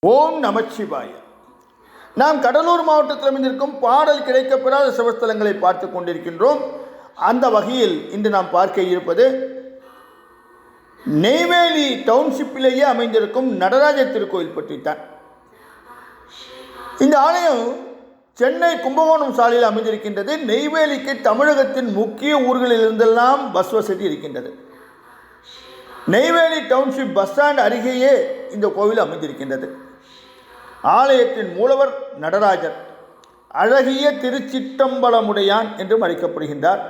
ஓம் நமச்சிவாய. நாம் கடலூர் மாவட்டத்தில் அமைந்திருக்கும் பாடல் கிடைக்கப்பெறாத சிவஸ்தலங்களை பார்த்து கொண்டிருக்கின்றோம். அந்த வகையில் இன்று நாம் பார்க்க இருப்பது நெய்வேலி டவுன்ஷிப்பிலேயே அமைந்திருக்கும் நடராஜர் திருக்கோயில் பற்றித்தான். இந்த ஆலயம் சென்னை கும்பகோணம் சாலையில் அமைந்திருக்கின்றது. நெய்வேலிக்கு தமிழகத்தின் முக்கிய ஊர்களிலிருந்தெல்லாம் பஸ் வசதி இருக்கின்றது. நெய்வேலி டவுன்ஷிப் பஸ் ஸ்டாண்ட் அருகேயே இந்த கோவில் அமைந்திருக்கின்றது. ஆலயத்தின் மூலவர் நடராஜர், அழகிய திருச்சிற்றம்பலமுடையான் என்றும் அழைக்கப்படுகின்றார்.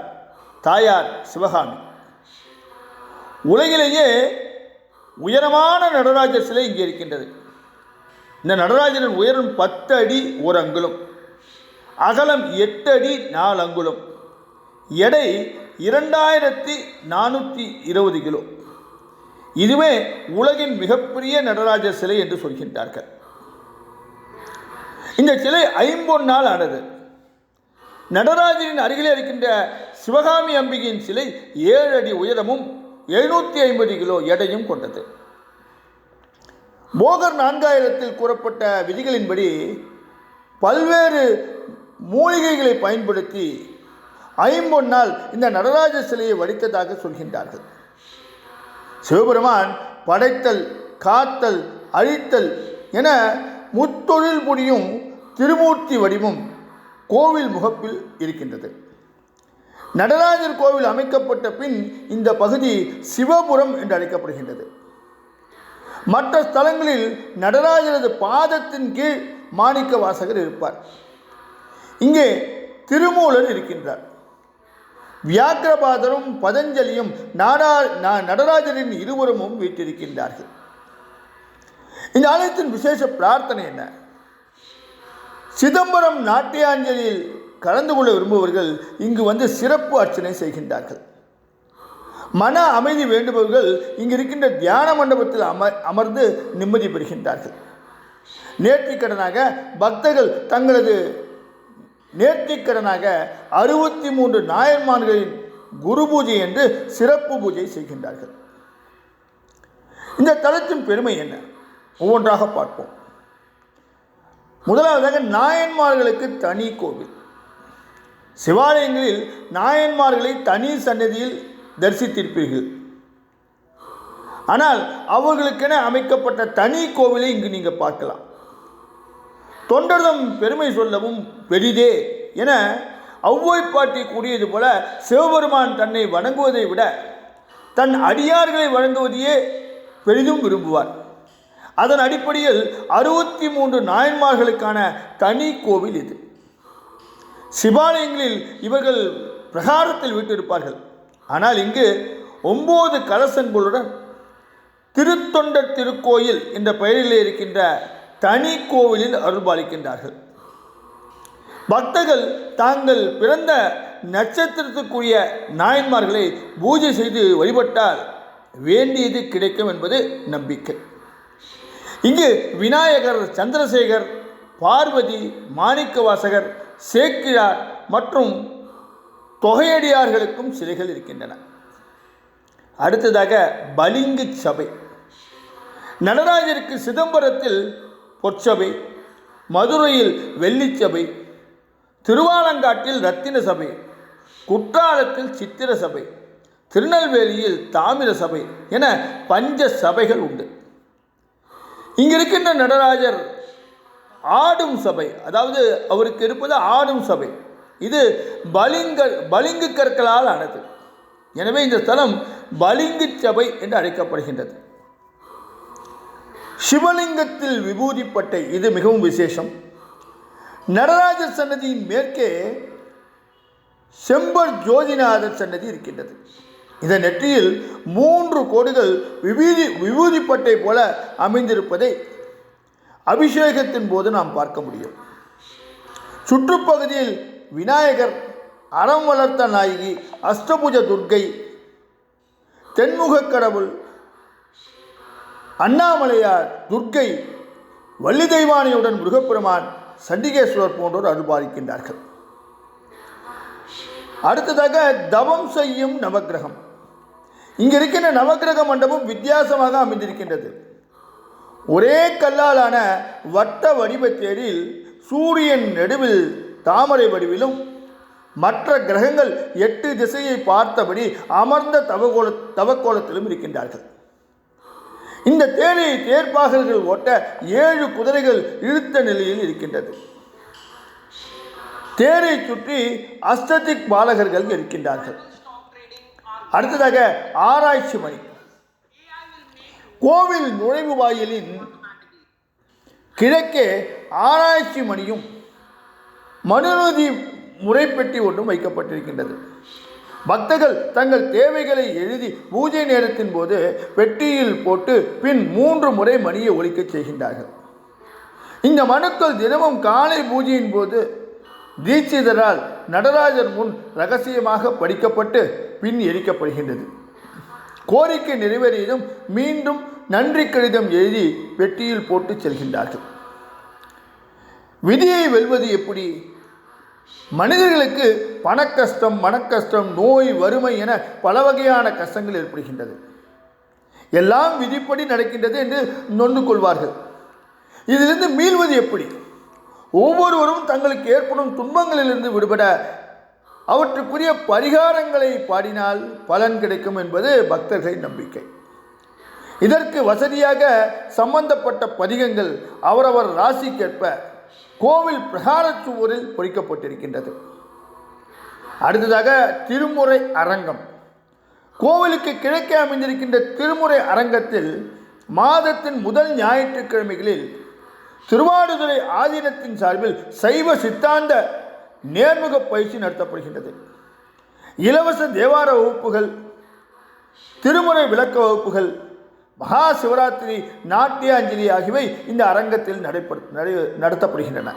தாயார் சிவகாமி. உலகிலேயே உயரமான நடராஜர் சிலை இங்கே இருக்கின்றது. இந்த நடராஜரின் உயரம் 10 அடி 1 அங்குலம், அகலம் 8 அடி 4 அங்குலம், எடை 2420 கிலோ. இதுவே உலகின் மிகப்பெரிய நடராஜர் சிலை என்று சொல்கின்றார்கள். இந்த சிலை ஐம்பொன்னால் ஆனது. நடராஜரின் அருகிலே இருக்கின்ற சிவகாமி அம்பிகையின் சிலை 7 அடி உயரமும் 750 கிலோ எடையும் கொண்டது. போகர் 4000 கூறப்பட்ட விதிகளின்படி பல்வேறு மூலிகைகளை பயன்படுத்தி ஐம்பொன்னால் இந்த நடராஜர் சிலையை வடித்ததாக சொல்கின்றார்கள். சிவபெருமான் படைத்தல், காத்தல், அழித்தல் என முத்தொழில் புரியும் திருமூர்த்தி வடிவம் கோவில் முகப்பில் இருக்கின்றது. நடராஜர் கோவில் அமைக்கப்பட்ட பின் இந்த பகுதி சிவபுரம் என்று அழைக்கப்படுகின்றது. மற்ற ஸ்தலங்களில் நடராஜரது பாதத்தின் கீழ் மாணிக்க வாசகர் இருப்பார். இங்கே திருமூலர் இருக்கின்றார். வியாக்கிரபாதரும் பதஞ்சலியும் நடராஜரின் இருவருமும் வீட்டிருக்கின்றார்கள். இந்த ஆலயத்தின் விசேஷ பிரார்த்தனை என்ன? சிதம்பரம் நாட்டியாஞ்சலியில் கலந்து கொள்ள விரும்புபவர்கள் இங்கு வந்து சிறப்பு அர்ச்சனை செய்கின்றார்கள். மன அமைதி வேண்டுபவர்கள் இங்கு இருக்கின்ற தியான மண்டபத்தில் அமர்ந்து நிம்மதி பெறுகின்றார்கள். நேர்த்திக்கடனாக பக்தர்கள் தங்களது நேர்த்திக்கடனாக 63 நாயன்மார்களின் குரு பூஜை என்று சிறப்பு பூஜை செய்கின்றார்கள். இந்த தலத்தின் பெருமை என்ன? ஒவ்வொன்றாக பார்ப்போம். முதலாவதாக நாயன்மார்களுக்கு தனி கோவில். சிவாலயங்களில் நாயன்மார்களை தனி சன்னதியில் தரிசித்திருப்பீர்கள். ஆனால் அவர்களுக்கென அமைக்கப்பட்ட தனி கோவிலை இங்கு நீங்கள் பார்க்கலாம். தொண்டர்தம் பெருமை சொல்லவும் பெரிதே என ஔவை பாட்டி கூறியது போல சிவபெருமான் தன்னை வணங்குவதை விட தன் அடியார்களை வணங்குவதையே பெரிதும் விரும்புவார். அதன் அடிப்படையில் 63 நாயன்மார்களுக்கான தனி கோவில் இது. சிவாலயங்களில் இவர்கள் பிரகாரத்தில் வீட்டிருப்பார்கள். ஆனால் இங்கு 9 கலசங்களுடன் திருத்தொண்டர் திருக்கோயில் என்ற பெயரில் இருக்கின்ற தனி கோவிலில் அருள்பாலிக்கின்றார்கள். பக்தர்கள் தாங்கள் பிறந்த நட்சத்திரத்துக்குரிய நாயன்மார்களை பூஜை செய்து வழிபட்டால் வேண்டியது கிடைக்கும் என்பது நம்பிக்கை. இங்கு விநாயகர், சந்திரசேகர், பார்வதி, மாணிக்கவாசகர், சேக்கிழார் மற்றும் தொகையடியார்களுக்கும் சிலைகள் இருக்கின்றன. அடுத்ததாக பளிங்கு சபை. நடராஜருக்கு சிதம்பரத்தில் பொற்சபை, மதுரையில் வெள்ளிச்சபை, திருவாலங்காட்டில் ரத்தின சபை, குற்றாலத்தில் சித்திர சபை, திருநெல்வேலியில் தாமிர சபை என பஞ்ச சபைகள் உண்டு. இங்கு இருக்கின்ற நடராஜர் ஆடும் சபை, அதாவது அவருக்கு இருப்பது ஆடும் சபை. இது பளிங்கு கற்களால் ஆனது. எனவே இந்த ஸ்தலம் பளிங்கு சபை என்று அழைக்கப்படுகின்றது. சிவலிங்கத்தில் விபூதிப்பட்டை, இது மிகவும் விசேஷம். நடராஜர் சன்னதியின் மேற்கே செம்பர் ஜோதிநாதர் சன்னதி இருக்கின்றது. இதன் நெற்றியில் 3 கோடுகள் விபூதிப்பட்டை போல அமைந்திருப்பதை அபிஷேகத்தின் போது நாம் பார்க்க முடியும். சுற்றுப்பகுதியில் விநாயகர், அறம் வளர்த்த நாயகி, அஷ்டபுஜ துர்க்கை, தென்முக கடவுள், அண்ணாமலையார், துர்க்கை, வள்ளி தெய்வானையுடன் முருகப்பெருமான், சண்டிகேஸ்வரர் போன்றோர் அருள்பாலிக்கின்றார்கள். அடுத்ததாக தவம் செய்யும் நவக்கிரகம். இங்கு இருக்கின்ற நவக்கிரக மண்டபம் வித்தியாசமாக அமைந்திருக்கின்றது. ஒரே கல்லாலான வட்ட வடிவ தேரில் சூரியன் நடுவில் தாமரை வடிவிலும் மற்ற கிரகங்கள் 8 திசையை பார்த்தபடி அமர்ந்த தவக்கோலத்திலும் இருக்கின்றார்கள். இந்த தேரை தேர்ப்பாகர்கள் ஓட்ட 7 குதிரைகள் இழுத்த நிலையில் இருக்கின்றது. தேரை சுற்றி அஸ்ததிக் பாலகர்கள் இருக்கின்றார்கள். அடுத்ததாக ஆராய்ச்சி மணி. கோவில் நுழைவு வாயிலின் கிழக்கே ஆராய்ச்சி மணியும் மனுநீதி முறைப்பெட்டி ஒன்றும் வைக்கப்பட்டிருக்கின்றது. பக்தர்கள் தங்கள் தேவைகளை எழுதி பூஜை நேரத்தின் போது பெட்டியில் போட்டு பின் 3 முறை மணியை ஒலிக்க செய்கின்றார்கள். இந்த மனுக்கள் தினமும் காலை பூஜையின் போது தீட்சிதரால் நடராஜர் முன் ரகசியமாக படிக்கப்பட்டு பின் எரிக்கப்படுகின்றது. கோரிக்கை நிறைவேறியதும் மீண்டும் நன்றி கடிதம் எழுதி பெட்டியில் போட்டு செல்கின்றார்கள். விதியை வெல்வது எப்படி? மனிதர்களுக்கு பணக்கஷ்டம், மனக்கஷ்டம், நோய், வறுமை என பல வகையான கஷ்டங்கள் ஏற்படுகின்றது. எல்லாம் விதிப்படி நடக்கின்றது என்று நொந்து கொள்வார்கள். இதிலிருந்து மீள்வது எப்படி? ஒவ்வொருவரும் தங்களுக்கு ஏற்படும் துன்பங்களிலிருந்து விடுபட அவற்றுக்குரிய பரிகாரங்களை பாடினால் பலன் கிடைக்கும் என்பது பக்தர்களின் நம்பிக்கை. இதற்கு வசதியாக சம்பந்தப்பட்ட பதிகங்கள் அவரவர் ராசிக்கேற்ப கோவில் பிரகாரச் சுவரில் பொறிக்கப்பட்டிருக்கின்றது. அடுத்ததாக திருமுறை அரங்கம். கோவிலுக்கு கிழக்கே அமைந்திருக்கின்ற திருமுறை அரங்கத்தில் மாதத்தின் முதல் ஞாயிற்றுக்கிழமைகளில் திருவாடுதுறை ஆதீனத்தின் சார்பில் சைவ சித்தாந்த நேர்முக பயிற்சி நடத்தப்படுகின்றது. இலவச தேவார வகுப்புகள், திருமுறை விளக்க வகுப்புகள், மகா சிவராத்திரி, நாட்டியாஞ்சலி ஆகியவை இந்த அரங்கத்தில் நடத்தப்படுகின்றன.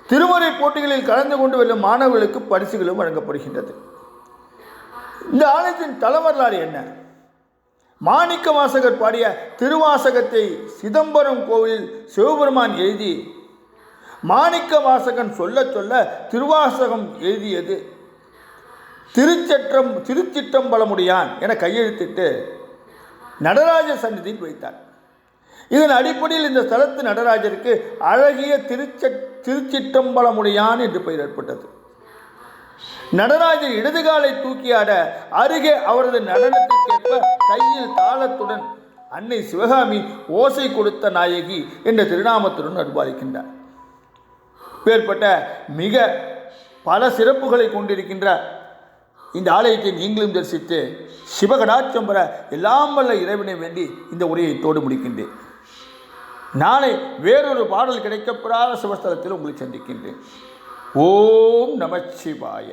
திருமுறை போட்டிகளில் கலந்து கொண்டு வெல்லும் மாணவர்களுக்கு பரிசுகளும் வழங்கப்படுகின்றது. இந்த ஆலயத்தின் தலவரலாறு என்ன? மாணிக்க வாசகர் பாடிய திருவாசகத்தை சிதம்பரம் கோவிலில் சிவபெருமான் எழுதி மாணிக்க வாசகன் சொல்ல சொல்ல திருவாசகம் எழுதியது திருச்சிற்றம்பலமுடையான் என கையெழுத்திட்டு நடராஜ சந்நிதியில் வைத்தார். இதன் அடிப்படையில் இந்த ஸ்தலத்து நடராஜருக்கு அழகிய திருச்சிற்றம்பலமுடையான் என்று பெயர் ஏற்பட்டது. நடராஜர் இடதுகாலை தூக்கியாட அருகே அவரது நடனத்திற்கேற்ப கையில் தாளத்துடன் அன்னை சிவகாமி ஓசை கொடுத்த நாயகி என்ற திருநாமத்துடன் அருள்பாலிக்கின்றார். பேர்பட்ட மிக பல சிறப்புகளை கொண்டிருக்கின்ற இந்த ஆலயத்தை நீங்களும் தரிசித்து சிவகடாட்சம் பெற எல்லாம் வல்ல இறைவனை வேண்டி இந்த உரையை தோடு முடிக்கின்றேன். நாளை வேறொரு பாடல் கிடைக்கப்பெறாத சிவஸ்தலத்தில் உங்களை சந்திக்கின்றேன். ஓம் நமச்சிவாய.